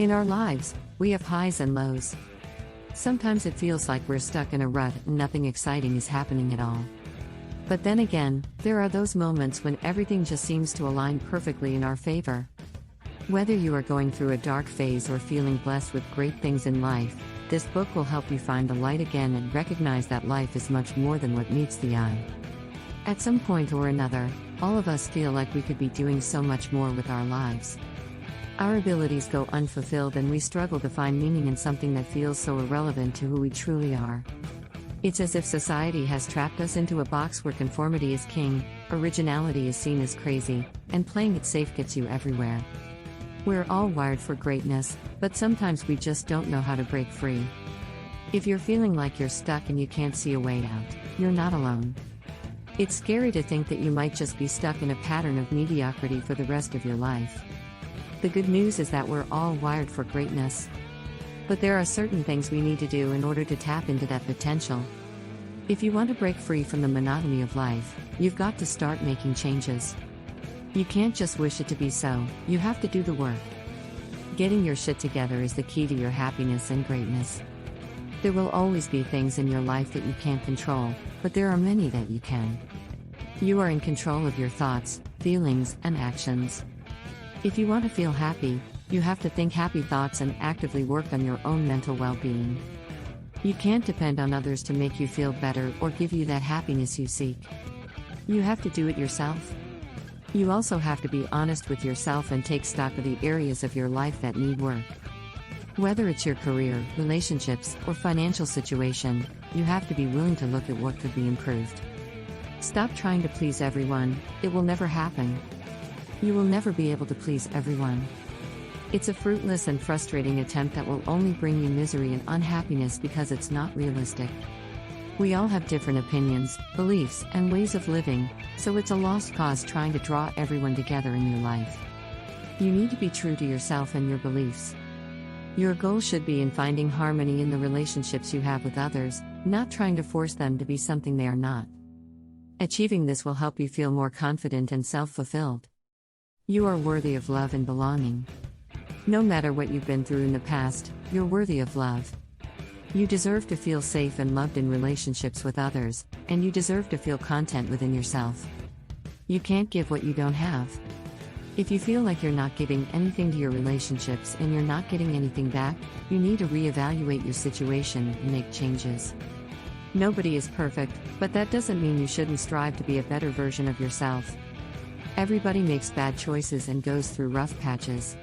In our lives, we have highs and lows. Sometimes it feels like we're stuck in a rut and nothing exciting is happening at all. But then again, there are those moments when everything just seems to align perfectly in our favor. Whether you are going through a dark phase or feeling blessed with great things in life, this book will help you find the light again and recognize that life is much more than what meets the eye. At some point or another, all of us feel like we could be doing so much more with our lives. Our abilities go unfulfilled and we struggle to find meaning in something that feels so irrelevant to who we truly are. It's as if society has trapped us into a box where conformity is king, originality is seen as crazy, and playing it safe gets you everywhere. We're all wired for greatness, but sometimes we just don't know how to break free. If you're feeling like you're stuck and you can't see a way out, you're not alone. It's scary to think that you might just be stuck in a pattern of mediocrity for the rest of your life. The good news is that we're all wired for greatness. But there are certain things we need to do in order to tap into that potential. If you want to break free from the monotony of life, you've got to start making changes. You can't just wish it to be so, you have to do the work. Getting your shit together is the key to your happiness and greatness. There will always be things in your life that you can't control, but there are many that you can. You are in control of your thoughts, feelings, and actions. If you want to feel happy, you have to think happy thoughts and actively work on your own mental well-being. You can't depend on others to make you feel better or give you that happiness you seek. You have to do it yourself. You also have to be honest with yourself and take stock of the areas of your life that need work. Whether it's your career, relationships, or financial situation, you have to be willing to look at what could be improved. Stop trying to please everyone, it will never happen. You will never be able to please everyone. It's a fruitless and frustrating attempt that will only bring you misery and unhappiness because it's not realistic. We all have different opinions, beliefs, and ways of living, so it's a lost cause trying to draw everyone together in your life. You need to be true to yourself and your beliefs. Your goal should be in finding harmony in the relationships you have with others, not trying to force them to be something they are not. Achieving this will help you feel more confident and self-fulfilled. You are worthy of love and belonging. No matter what you've been through in the past, you're worthy of love. You deserve to feel safe and loved in relationships with others, and you deserve to feel content within yourself. You can't give what you don't have. If you feel like you're not giving anything to your relationships and you're not getting anything back, you need to reevaluate your situation and make changes. Nobody is perfect, but that doesn't mean you shouldn't strive to be a better version of yourself. Everybody makes bad choices and goes through rough patches.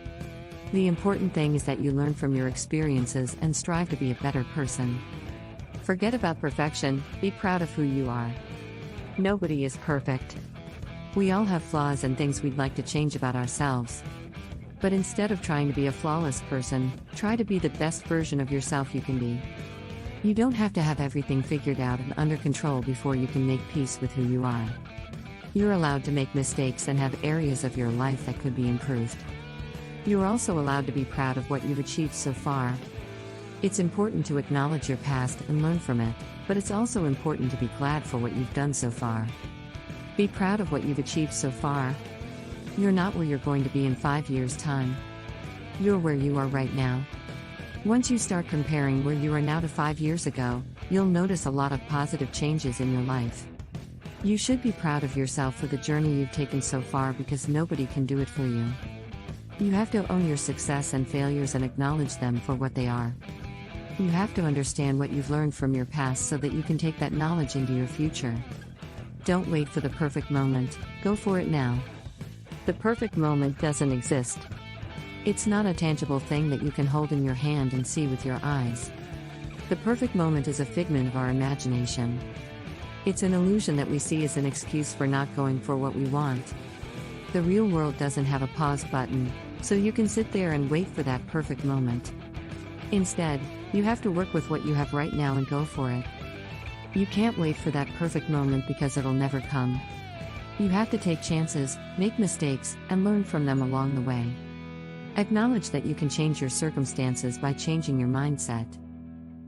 The important thing is that you learn from your experiences and strive to be a better person. Forget about perfection, be proud of who you are. Nobody is perfect. We all have flaws and things we'd like to change about ourselves. But instead of trying to be a flawless person, try to be the best version of yourself you can be. You don't have to have everything figured out and under control before you can make peace with who you are. You're allowed to make mistakes and have areas of your life that could be improved. You're also allowed to be proud of what you've achieved so far. It's important to acknowledge your past and learn from it, but it's also important to be glad for what you've done so far. Be proud of what you've achieved so far. You're not where you're going to be in 5 years' time. You're where you are right now. Once you start comparing where you are now to 5 years ago, you'll notice a lot of positive changes in your life. You should be proud of yourself for the journey you've taken so far because nobody can do it for you. You have to own your success and failures and acknowledge them for what they are. You have to understand what you've learned from your past so that you can take that knowledge into your future. Don't wait for the perfect moment, go for it now. The perfect moment doesn't exist. It's not a tangible thing that you can hold in your hand and see with your eyes. The perfect moment is a figment of our imagination. It's an illusion that we see as an excuse for not going for what we want. The real world doesn't have a pause button, so you can sit there and wait for that perfect moment. Instead, you have to work with what you have right now and go for it. You can't wait for that perfect moment because it'll never come. You have to take chances, make mistakes, and learn from them along the way. Acknowledge that you can change your circumstances by changing your mindset.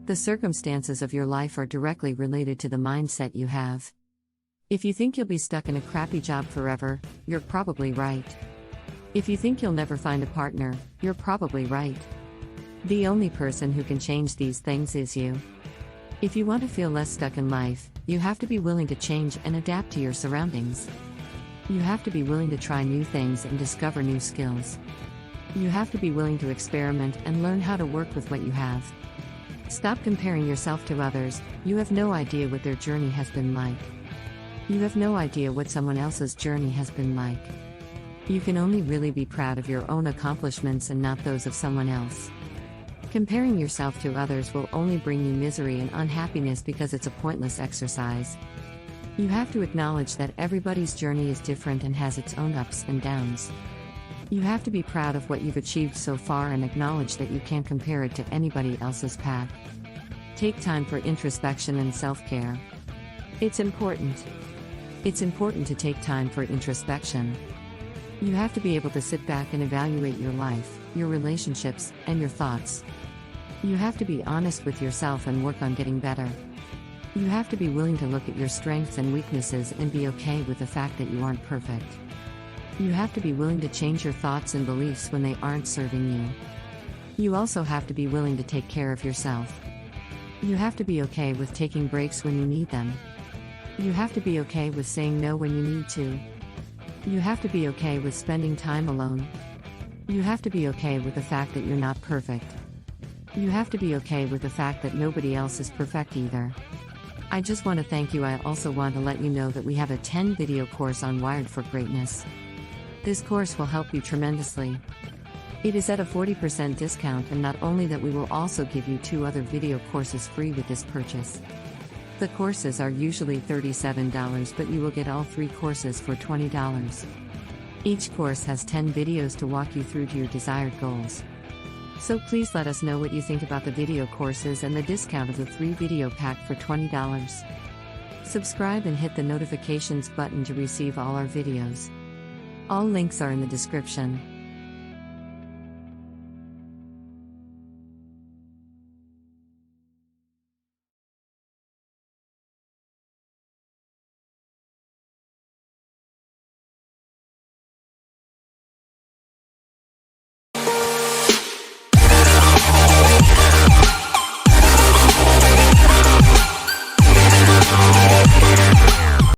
The circumstances of your life are directly related to the mindset you have. If you think you'll be stuck in a crappy job forever, you're probably right. If you think you'll never find a partner, you're probably right. The only person who can change these things is you. If you want to feel less stuck in life, you have to be willing to change and adapt to your surroundings. You have to be willing to try new things and discover new skills. You have to be willing to experiment and learn how to work with what you have. Stop comparing yourself to others. You have no idea what their journey has been like. You have no idea what someone else's journey has been like. You can only really be proud of your own accomplishments and not those of someone else. Comparing yourself to others will only bring you misery and unhappiness because it's a pointless exercise. You have to acknowledge that everybody's journey is different and has its own ups and downs. You have to be proud of what you've achieved so far and acknowledge that you can't compare it to anybody else's path. Take time for introspection and self-care. It's important. It's important to take time for introspection. You have to be able to sit back and evaluate your life, your relationships, and your thoughts. You have to be honest with yourself and work on getting better. You have to be willing to look at your strengths and weaknesses and be okay with the fact that you aren't perfect. You have to be willing to change your thoughts and beliefs when they aren't serving you. You also have to be willing to take care of yourself. You have to be okay with taking breaks when you need them. You have to be okay with saying no when you need to. You have to be okay with spending time alone. You have to be okay with the fact that you're not perfect. You have to be okay with the fact that nobody else is perfect either. I just want to thank you. I also want to let you know that we have a 10-video course on Wired for Greatness. This course will help you tremendously. It is at a 40% discount, and not only that, we will also give you 2 other video courses free with this purchase. The courses are usually $37, but you will get all 3 courses for $20. Each course has 10 videos to walk you through to your desired goals. So please let us know what you think about the video courses and the discount of the 3-video pack for $20. Subscribe and hit the notifications button to receive all our videos. All links are in the description.